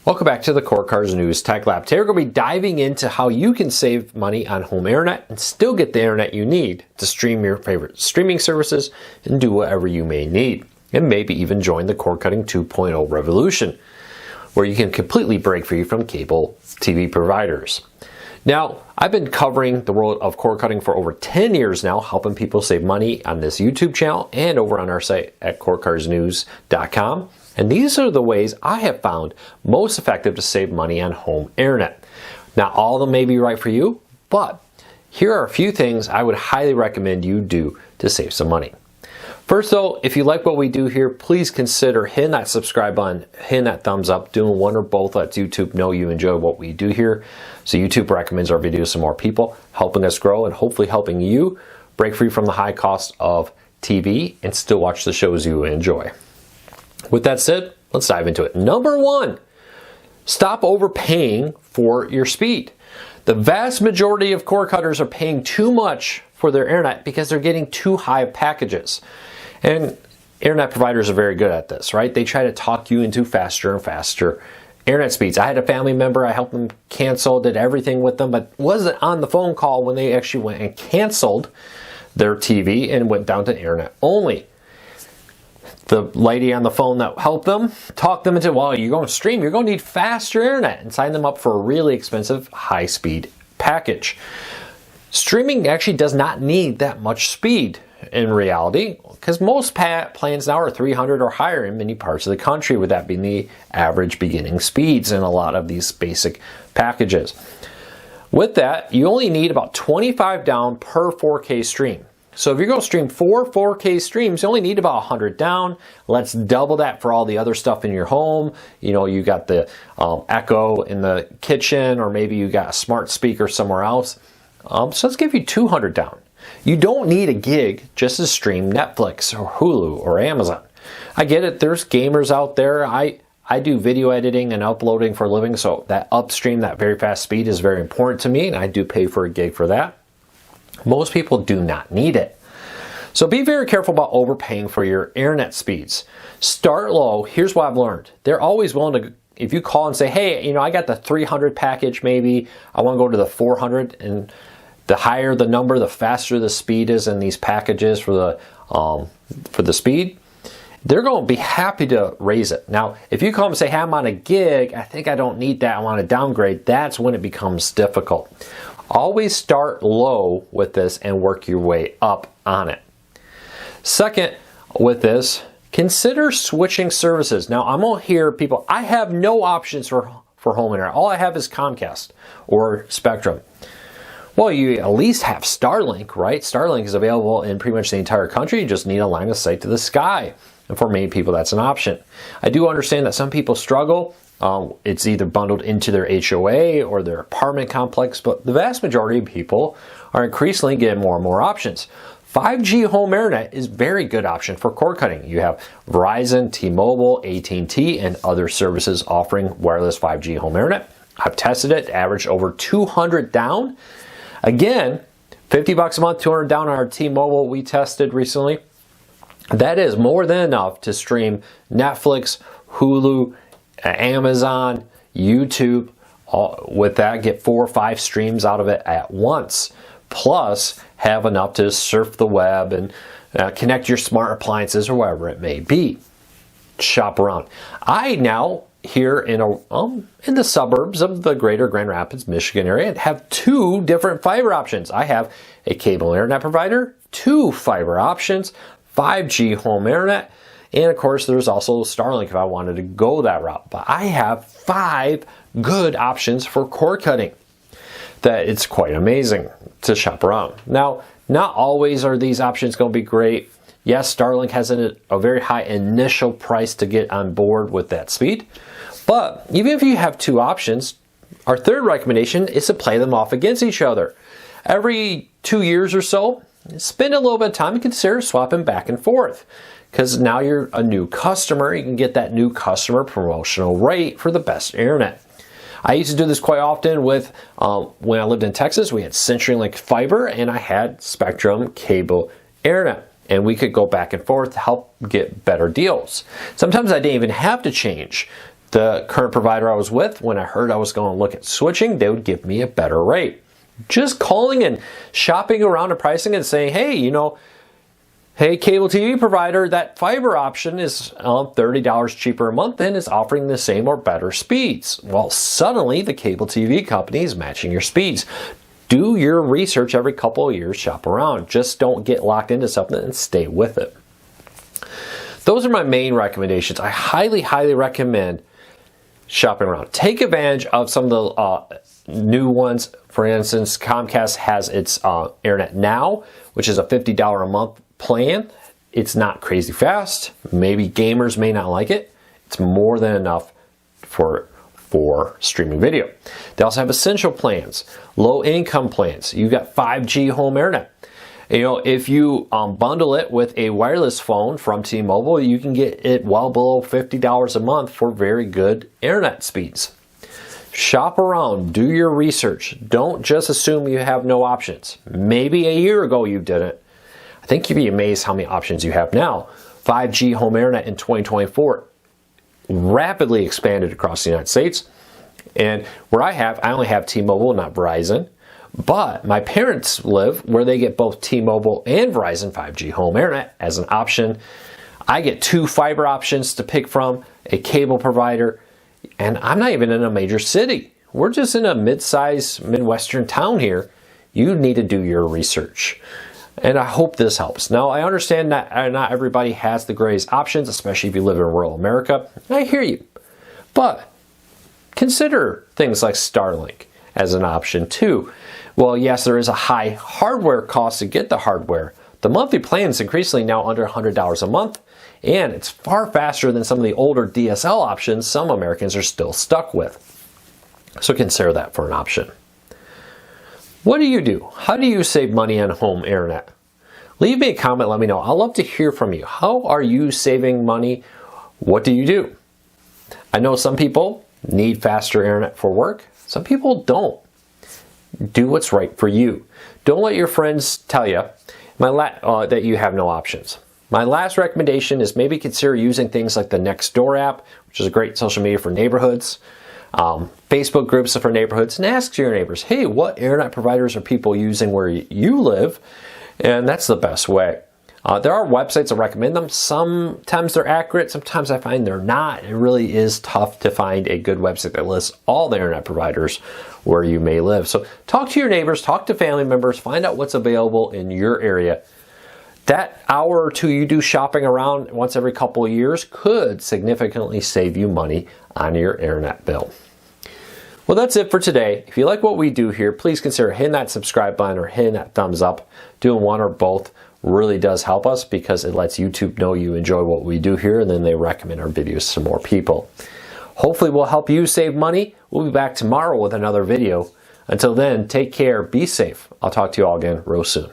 Welcome back to the Core Cars News Tech Lab. Today we're going to be diving into how you can save money on home internet and still get the internet you need to stream your favorite streaming services and do whatever you may need. And maybe even join the cord cutting 2.0 revolution, where you can completely break free from cable TV providers. Now, I've been covering the world of cord cutting for over 10 years now, helping people save money on this YouTube channel and over on our site at corecarsnews.com. And these are the ways I have found most effective to save money on home internet. Not all of them may be right for you, but here are a few things I would highly recommend you do to save some money. First though, if you like what we do here, please consider hitting that subscribe button, hitting that thumbs up. Doing one or both lets YouTube know you enjoy what we do here. So YouTube recommends our videos to more people, helping us grow and hopefully helping you break free from the high cost of TV and still watch the shows you enjoy. With that said, let's dive into it. Number one, stop overpaying for your speed. The vast majority of cord cutters are paying too much for their internet because they're getting too high of packages. And internet providers are very good at this, right? They try to talk you into faster and faster internet speeds. I had a family member, I helped them cancel, did everything with them, but wasn't on the phone call when they actually went and canceled their TV and went down to internet only. The lady on the phone that helped them talked them into, well, you're going to stream, you're going to need faster internet, and sign them up for a really expensive high-speed package. Streaming actually does not need that much speed in reality, because most plans now are 300 or higher in many parts of the country, with that being the average beginning speeds in a lot of these basic packages. With that, you only need about 25 down per 4K stream. So if you're going to stream 4K streams, you only need about 100 down. Let's double that for all the other stuff in your home. You know, you got the Echo in the kitchen, or maybe you got a smart speaker somewhere else. So let's give you 200 down. You don't need a gig just to stream Netflix or Hulu or Amazon. I get it, there's gamers out there. I do video editing and uploading for a living, so that upstream, that very fast speed is very important to me, and I do pay for a gig for that. Most people do not need it. So be very careful about overpaying for your internet speeds. Start low. Here's what I've learned. They're always willing to, if you call and say, hey, you know, I got the 300 package maybe, I want to go to the 400, and the higher the number, the faster the speed is in these packages for the speed, they're going to be happy to raise it. Now, if you call them and say, hey, I'm on a gig, I think I don't need that, I want to downgrade, that's when it becomes difficult. Always start low with this and work your way up on it. Second, with this, consider switching services. Now, I'm going to hear people, I have no options for home internet. All I have is Comcast or Spectrum. Well, you at least have Starlink, right? Starlink is available in pretty much the entire country. You just need a line of sight to the sky. And for many people, that's an option. I do understand that some people struggle. It's either bundled into their HOA or their apartment complex, but the vast majority of people are increasingly getting more and more options. 5G home internet is a very good option for cord cutting. You have Verizon, T-Mobile, AT&T, and other services offering wireless 5G home internet. I've tested it, averaged over 200 down. Again, $50 a month, 200 down on our T-Mobile we tested recently. That is more than enough to stream Netflix, Hulu, Amazon, YouTube. With that, get 4 or 5 streams out of it at once. Plus, have enough to surf the web and connect your smart appliances or wherever it may be. Shop around. I now here in the suburbs of the greater Grand Rapids, Michigan area have 2 different fiber options. I have a cable internet provider, 2 fiber options, 5G home internet, and of course there's also Starlink if I wanted to go that route. But I have 5 good options for cord cutting. That it's quite amazing to shop around. Now, not always are these options going to be great. Yes, Starlink has a very high initial price to get on board with that speed. But even if you have 2 options, our third recommendation is to play them off against each other. Every 2 years or so, spend a little bit of time and consider swapping back and forth. Because now you're a new customer, you can get that new customer promotional rate for the best internet. I used to do this quite often with, when I lived in Texas, we had CenturyLink fiber and I had Spectrum cable internet. And we could go back and forth to help get better deals. Sometimes I didn't even have to change the current provider I was with, when I heard I was going to look at switching, they would give me a better rate. Just calling and shopping around and pricing and saying, hey, hey, cable TV provider, that fiber option is $30 cheaper a month and is offering the same or better speeds. Well, suddenly the cable TV company is matching your speeds. Do your research every couple of years, shop around. Just don't get locked into something and stay with it. Those are my main recommendations. I highly, highly recommend shopping around. Take advantage of some of the new ones. For instance, Comcast has its Internet Now, which is a $50 a month plan. It's not crazy fast. Maybe gamers may not like it. It's more than enough for streaming video. They also have essential plans, low income plans. You've got 5G home internet. If you bundle it with a wireless phone from T-Mobile, you can get it well below $50 a month for very good internet speeds. Shop around, do your research. Don't just assume you have no options. Maybe a year ago you didn't. I think you'd be amazed how many options you have now. 5G home internet in 2024 rapidly expanded across the United States. And where I only have T-Mobile, not Verizon. But my parents live where they get both T-Mobile and Verizon 5G home internet as an option. I get 2 fiber options to pick from, a cable provider, and I'm not even in a major city. We're just in a mid-sized Midwestern town here. You need to do your research. And I hope this helps. Now, I understand that not everybody has the greatest options, especially if you live in rural America. I hear you. But consider things like Starlink as an option too. Well, yes, there is a high hardware cost to get the hardware. The monthly plan is increasingly now under $100 a month, and it's far faster than some of the older DSL options some Americans are still stuck with. So consider that for an option. What do you do? How do you save money on home internet? Leave me a comment, let me know. I'd love to hear from you. How are you saving money? What do you do? I know some people need faster internet for work. Some people don't. Do what's right for you. Don't let your friends tell you that you have no options. My last recommendation is maybe consider using things like the Nextdoor app, which is a great social media for neighborhoods, Facebook groups for neighborhoods, and ask your neighbors, hey, what internet providers are people using where you live? And that's the best way. There are websites that recommend them. Sometimes they're accurate, sometimes I find they're not. It really is tough to find a good website that lists all the internet providers where you may live. So talk to your neighbors, talk to family members, find out what's available in your area. That hour or two you do shopping around once every couple of years could significantly save you money on your internet bill. Well, that's it for today. If you like what we do here, please consider hitting that subscribe button or hitting that thumbs up. Doing one or both really does help us because it lets YouTube know you enjoy what we do here, and then they recommend our videos to more people. Hopefully we'll help you save money. We'll be back tomorrow with another video. Until then, take care, be safe. I'll talk to you all again real soon.